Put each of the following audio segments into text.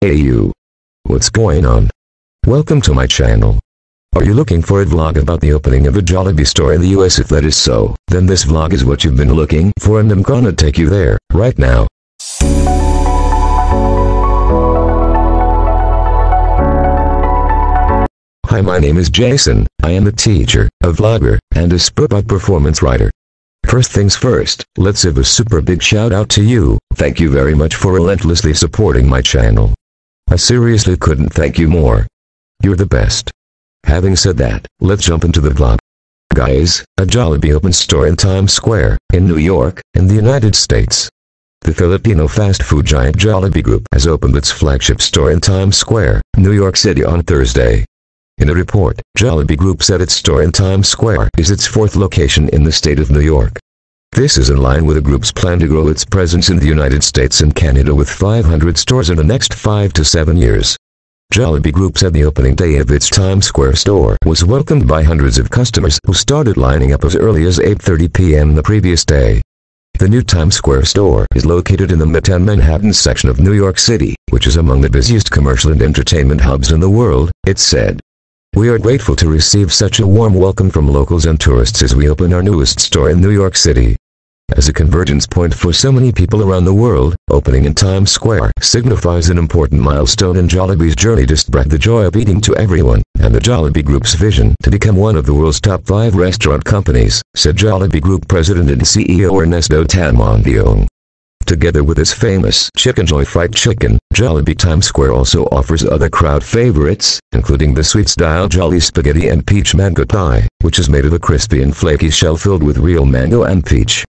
Hey you! What's going on? Welcome to my channel. Are you looking for a vlog about the opening of a Jollibee store in the US? If that is so, then this vlog is what you've been looking for, and I'm gonna take you there, right now. Hi, my name is Jason. I am a teacher, a vlogger, and a spurt performance writer. First things first, let's give a super big shout out to you. Thank you very much for relentlessly supporting my channel. I seriously couldn't thank you more. You're the best. Having said that, let's jump into the vlog. Guys, a Jollibee opened store in Times Square, in New York, in the United States. The Filipino fast food giant Jollibee Group has opened its flagship store in Times Square, New York City on Thursday. In a report, Jollibee Group said its store in Times Square is its fourth location in the state of New York. This is in line with the group's plan to grow its presence in the United States and Canada with 500 stores in the next 5 to 7 years. Jollibee Group said the opening day of its Times Square store was welcomed by hundreds of customers who started lining up as early as 8:30 p.m. the previous day. The new Times Square store is located in the Midtown Manhattan section of New York City, which is among the busiest commercial and entertainment hubs in the world, it said. We are grateful to receive such a warm welcome from locals and tourists as we open our newest store in New York City. As a convergence point for so many people around the world, opening in Times Square signifies an important milestone in Jollibee's journey to spread the joy of eating to everyone, and the Jollibee Group's vision to become one of the world's top 5 restaurant companies, said Jollibee Group President and CEO Ernesto Tanmantiong. Together with its famous Chicken Joy fried chicken, Jollibee Times Square also offers other crowd favorites, including the sweet-style Jolly Spaghetti and Peach Mango Pie, which is made of a crispy and flaky shell filled with real mango and peach.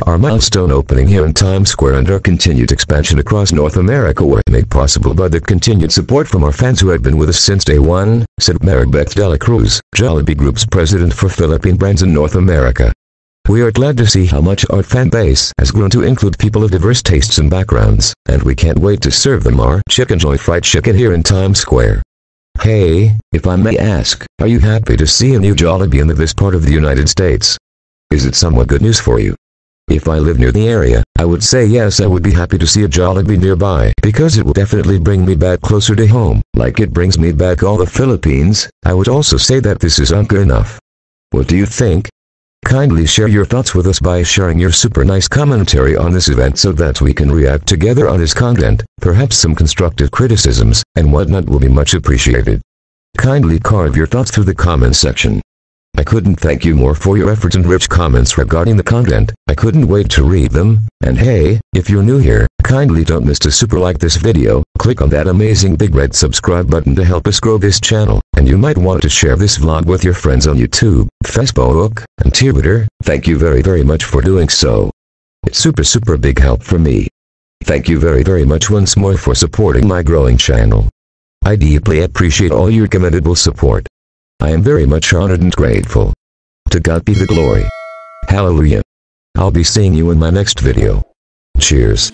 Our milestone opening here in Times Square and our continued expansion across North America were made possible by the continued support from our fans who have been with us since day one, said Maribeth de la Cruz, Jollibee Group's president for Philippine brands in North America. We are glad to see how much our fan base has grown to include people of diverse tastes and backgrounds, and we can't wait to serve them our Chicken Joy fried chicken here in Times Square. Hey, if I may ask, are you happy to see a new Jollibee in this part of the United States? Is it somewhat good news for you? If I live near the area, I would say yes, I would be happy to see a Jollibee nearby, because it will definitely bring me back closer to home, like it brings me back all the Philippines. I would also say that this is good enough. What do you think? Kindly share your thoughts with us by sharing your super nice commentary on this event so that we can react together on this content. Perhaps some constructive criticisms and whatnot will be much appreciated. Kindly carve your thoughts through the comments section. I couldn't thank you more for your efforts and rich comments regarding the content. I couldn't wait to read them. And hey, if you're new here, kindly don't miss to super like this video, click on that amazing big red subscribe button to help us grow this channel, and you might want to share this vlog with your friends on YouTube, Facebook, and Twitter. Thank you very much for doing so. It's super big help for me. Thank you very much once more for supporting my growing channel. I deeply appreciate all your commendable support. I am very much honored and grateful. To God be the glory. Hallelujah. I'll be seeing you in my next video. Cheers.